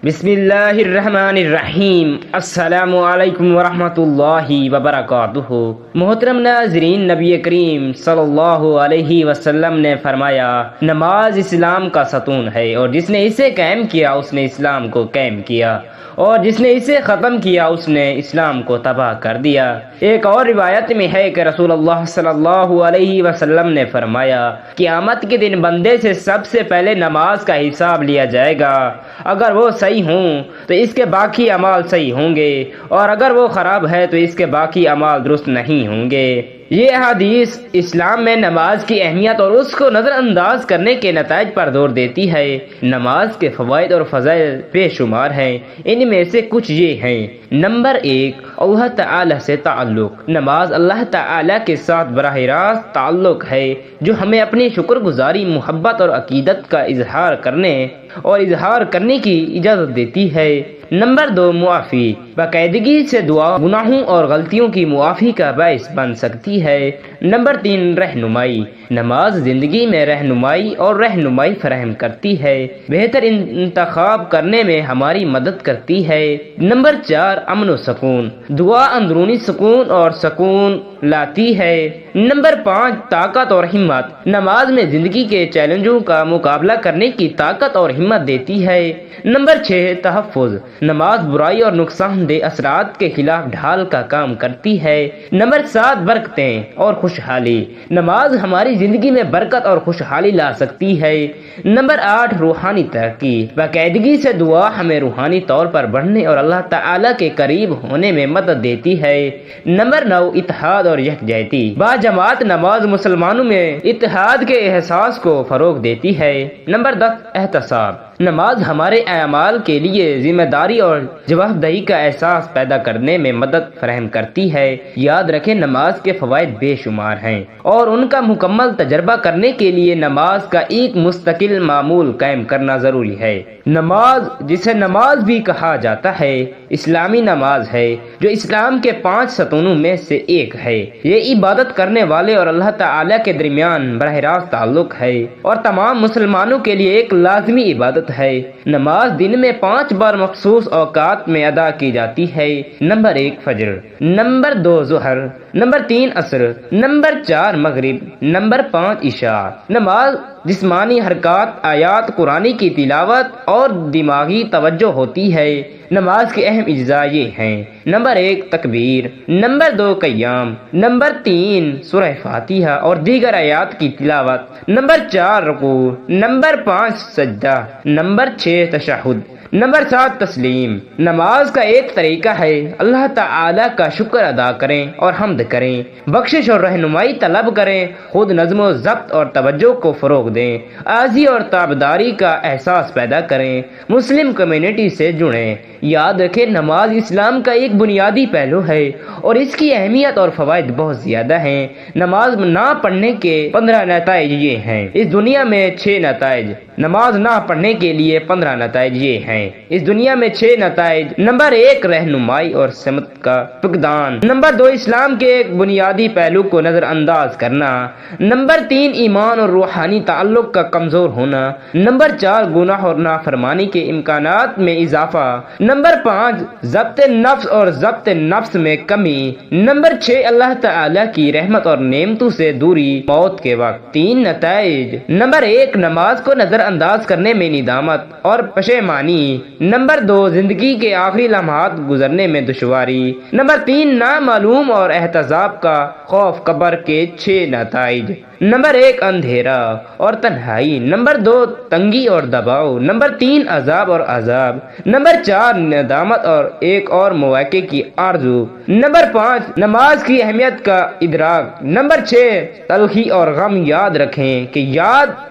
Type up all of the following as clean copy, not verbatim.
بسم اللہ الرحمن الرحیم۔ السلام علیکم ورحمۃ اللہ وبرکاتہ۔ محترم ناظرین، نبی کریم صلی اللہ علیہ وسلم نے فرمایا، نماز اسلام کا ستون ہے، اور جس نے اسے قائم کیا اس نے اسلام کو قائم کیا، اور جس نے اسے ختم کیا اس نے اسلام کو تباہ کر دیا۔ ایک اور روایت میں ہے کہ رسول اللہ صلی اللہ علیہ وسلم نے فرمایا، قیامت کے دن بندے سے سب سے پہلے نماز کا حساب لیا جائے گا۔ اگر وہ صحیح ہوں تو اس کے باقی اعمال صحیح ہوں گے، اور اگر وہ خراب ہے تو اس کے باقی اعمال درست نہیں ہوں گے۔ یہ حدیث اسلام میں نماز کی اہمیت اور اس کو نظر انداز کرنے کے نتائج پر زور دیتی ہے۔ نماز کے فوائد اور فضائل بے شمار ہیں، ان میں سے کچھ یہ ہیں۔ نمبر 1، اللہ تعالی سے تعلق۔ نماز اللہ تعالی کے ساتھ براہ راست تعلق ہے، جو ہمیں اپنی شکر گزاری، محبت اور عقیدت کا اظہار کرنے کی اجازت دیتی ہے۔ نمبر 2، معافی۔ باقاعدگی سے دعا گناہوں اور غلطیوں کی معافی کا باعث بن سکتی ہے۔ نمبر 3، رہنمائی۔ نماز زندگی میں رہنمائی فراہم کرتی ہے، بہتر انتخاب کرنے میں ہماری مدد کرتی ہے۔ نمبر 4، امن و سکون۔ دعا اندرونی سکون لاتی ہے۔ نمبر 5، طاقت اور ہمت۔ نماز میں زندگی کے چیلنجوں کا مقابلہ کرنے کی طاقت اور ہمت دیتی ہے۔ نمبر 6، تحفظ۔ نماز برائی اور نقصان دہ اثرات کے خلاف ڈھال کا کام کرتی ہے۔ نمبر 7، برکتیں اور خوشحالی۔ نماز ہماری زندگی میں برکت اور خوشحالی لا سکتی ہے۔ نمبر 8، روحانی ترقی۔ باقاعدگی سے دعا ہمیں روحانی طور پر بڑھنے اور اللہ تعالی کے قریب ہونے میں مدد دیتی ہے۔ نمبر 9، اتحاد اور یکجہتی۔ باجماعت نماز مسلمانوں میں اتحاد کے احساس کو فروغ دیتی ہے۔ نمبر 10، احتساب۔ نماز ہمارے اعمال کے لیے ذمہ داری اور جواب دہی کا احساس پیدا کرنے میں مدد فراہم کرتی ہے۔ یاد رکھیں، نماز کے فوائد بے شمار ہیں، اور ان کا مکمل تجربہ کرنے کے لیے نماز کا ایک مستقل معمول قائم کرنا ضروری ہے۔ نماز، جسے نماز بھی کہا جاتا ہے، اسلامی نماز ہے، جو اسلام کے 5 ستونوں میں سے ایک ہے۔ یہ عبادت کرنے والے اور اللہ تعالی کے درمیان براہ راست تعلق ہے، اور تمام مسلمانوں کے لیے ایک لازمی عبادت ہے۔ نماز دن میں 5 بار مخصوص اوقات میں ادا کی جاتی ہے۔ نمبر 1، فجر۔ نمبر 2، ظہر۔ نمبر 3، عصر۔ نمبر 4، مغرب۔ نمبر 5، عشاء۔ نماز جسمانی حرکات، آیات قرآن کی تلاوت اور دماغی توجہ ہوتی ہے۔ نماز کے اہم اجزاء یہ ہیں: نمبر 1، تکبیر۔ نمبر 2، قیام۔ نمبر 3، سورہ فاتحہ اور دیگر آیات کی تلاوت۔ نمبر 4، رکوع۔ نمبر 5، سجدہ۔ نمبر 6، تشہد۔ نمبر 7، تسلیم۔ نماز کا ایک طریقہ ہے اللہ تعالی کا شکر ادا کریں اور حمد کریں، بخشش اور رہنمائی طلب کریں، خود نظم و ضبط اور توجہ کو فروغ دیں، عاجزی اور تابعداری کا احساس پیدا کریں، مسلم کمیونٹی سے جڑیں۔ یاد رکھیں، نماز اسلام کا ایک بنیادی پہلو ہے، اور اس کی اہمیت اور فوائد بہت زیادہ ہیں۔ نماز نہ پڑھنے کے 15 نتائج یہ ہیں۔ اس دنیا میں 6 نتائج۔ نماز نہ پڑھنے کے لیے 15 نتائج یہ ہیں۔ اس دنیا میں 6 نتائج۔ نمبر 1، رہنمائی اور سمت کا فقدان۔ نمبر 2، اسلام کے ایک بنیادی پہلو کو نظر انداز کرنا۔ نمبر 3، ایمان اور روحانی تعلق کا کمزور ہونا۔ نمبر 4، گناہ اور نافرمانی کے امکانات میں اضافہ۔ نمبر 5، ضبط نفس اور ضبط نفس میں کمی۔ نمبر 6، اللہ تعالی کی رحمت اور نعمتوں سے دوری موت کے وقت۔ 3 نتائج۔ نمبر 1، نماز کو نظر انداز کرنے میں ندامت اور پشیمانی۔ نمبر 2، زندگی کے آخری لمحات گزرنے میں دشواری۔ نمبر 3، نامعلوم اور احتساب کا خوف۔ قبر کے 6 نتائج۔ نمبر 1، اندھیرا اور تنہائی۔ نمبر 2، تنگی اور دباؤ۔ نمبر 3، عذاب اور عذاب۔ نمبر 4، ندامت اور ایک اور مواقع کی آرزو۔ نمبر 5، نماز کی اہمیت کا ادراک۔ نمبر 6، تلخی اور غم۔ یاد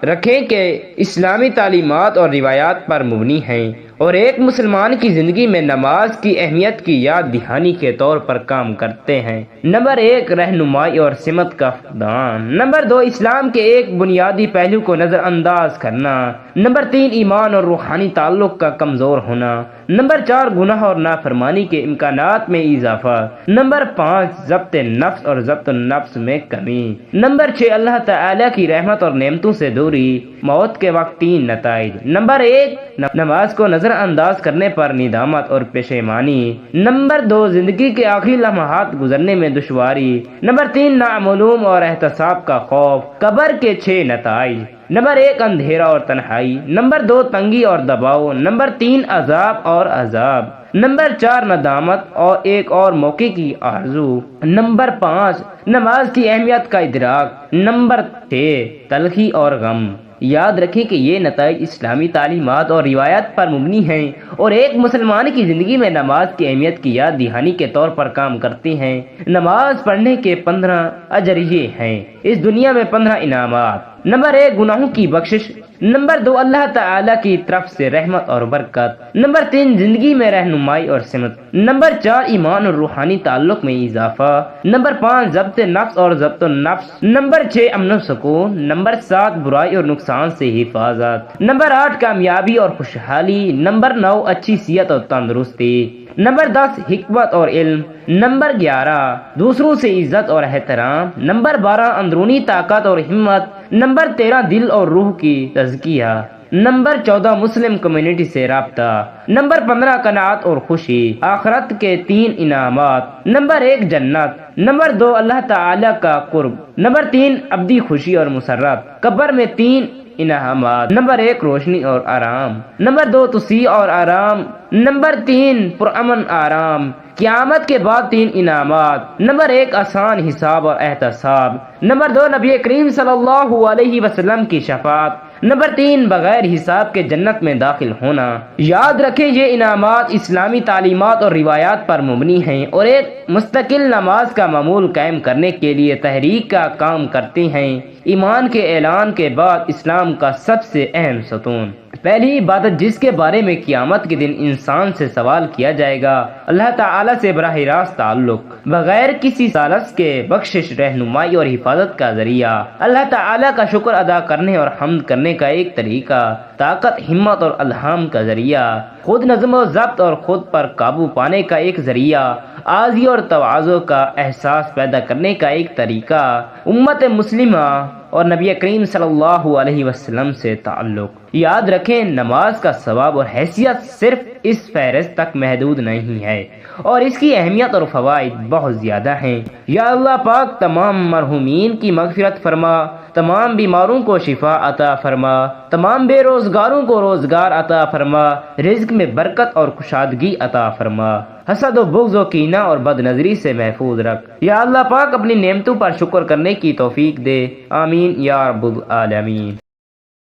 رکھیں کہ اسلامی تعلیمات اور روایات پر مبنی ہیں، اور ایک مسلمان کی زندگی میں نماز کی اہمیت کی یاد دہانی کے طور پر کام کرتے ہیں۔ نمبر 1، رہنمائی اور سمت کا فقدان۔ نمبر 2، اسلام کے ایک بنیادی پہلو کو نظر انداز کرنا۔ نمبر 3، ایمان اور روحانی تعلق کا کمزور ہونا۔ نمبر 4، گناہ اور نافرمانی کے امکانات میں اضافہ۔ نمبر 5، ضبط نفس اور ضبط نفس میں کمی۔ نمبر 6، اللہ تعالی کی رحمت اور نعمتوں سے دوری موت کے وقت۔ 3 نتائج۔ نمبر 1، نماز کو نظر نظر انداز کرنے پر ندامت اور پشیمانی۔ نمبر 2، زندگی کے آخری لمحات گزرنے میں دشواری۔ نمبر 3، نامعلوم اور احتساب کا خوف۔ قبر کے 6 نتائج۔ نمبر 1، اندھیرا اور تنہائی۔ نمبر 2، تنگی اور دباؤ۔ نمبر 3، عذاب اور عذاب۔ نمبر 4، ندامت اور ایک اور موقع کی آرزو۔ نمبر 5، نماز کی اہمیت کا ادراک۔ نمبر 6، تلخی اور غم۔ یاد رکھیں کہ یہ نتائج اسلامی تعلیمات اور روایات پر مبنی ہیں اور ایک مسلمان کی زندگی میں نماز کی اہمیت کی یاد دہانی کے طور پر کام کرتے ہیں۔ نماز پڑھنے کے 15 اجر یہ ہیں۔ اس دنیا میں 15 انعامات۔ نمبر 1، گناہوں کی بخشش۔ نمبر 2، اللہ تعالی کی طرف سے رحمت اور برکت۔ نمبر 3، زندگی میں رہنمائی اور سمت۔ نمبر 4، ایمان اور روحانی تعلق میں اضافہ۔ نمبر 5، ضبط نفس اور ضبط النفس۔ نمبر 6، امن و سکون۔ نمبر 7، برائی اور نقصان سے حفاظت۔ نمبر 8، کامیابی اور خوشحالی۔ نمبر 9، اچھی صحت اور تندرستی۔ نمبر 10، حکمت اور علم۔ نمبر 11، دوسروں سے عزت اور احترام۔ نمبر 12، اندرونی طاقت اور ہمت۔ نمبر 13، دل اور روح کی تزکیہ۔ نمبر 14، مسلم کمیونٹی سے رابطہ۔ نمبر 15، قناعت اور خوشی۔ آخرت کے 3 انعامات۔ نمبر 1، جنت۔ نمبر 2، اللہ تعالی کا قرب۔ نمبر 3، ابدی خوشی اور مسرت۔ قبر میں 3 انعامات۔ نمبر 1، روشنی اور آرام۔ نمبر 2، توسیع اور آرام۔ نمبر 3، پرامن آرام۔ قیامت کے بعد 3 انعامات۔ نمبر 1، آسان حساب اور احتساب۔ نمبر 2، نبی کریم صلی اللہ علیہ وسلم کی شفاعت۔ نمبر 3، بغیر حساب کے جنت میں داخل ہونا۔ یاد رکھیں یہ انعامات اسلامی تعلیمات اور روایات پر مبنی ہیں اور ایک مستقل نماز کا معمول قائم کرنے کے لیے تحریک کا کام کرتے ہیں۔ ایمان کے اعلان کے بعد اسلام کا سب سے اہم ستون۔ پہلی عبادت جس کے بارے میں قیامت کے دن انسان سے سوال کیا جائے گا، اللہ تعالی سے براہ راست تعلق، بغیر کسی ثالث کے بخشش، رہنمائی اور حفاظت کا ذریعہ، اللہ تعالی کا شکر ادا کرنے اور حمد کرنے کا ایک طریقہ، طاقت، ہمت اور الہام کا ذریعہ، خود نظم و ضبط اور خود پر قابو پانے کا ایک ذریعہ، عاجزی اور تواضع کا احساس پیدا کرنے کا ایک طریقہ، امت مسلمہ اور نبی کریم صلی اللہ علیہ وسلم سے تعلق۔ یاد رکھیں نماز کا ثواب اور حیثیت صرف اس فہرست تک محدود نہیں ہے اور اس کی اہمیت اور فوائد بہت زیادہ ہیں۔ یا اللہ پاک تمام مرحومین کی مغفرت فرما، تمام بیماروں کو شفا عطا فرما، تمام بے روزگاروں کو روزگار عطا فرما، رزق میں برکت اور کشادگی عطا فرما، حسد و بغض و کینہ اور بد نظری سے محفوظ رکھ۔ یا اللہ پاک اپنی نعمتوں پر شکر کرنے کی توفیق دے، آمین یا رب العالمین۔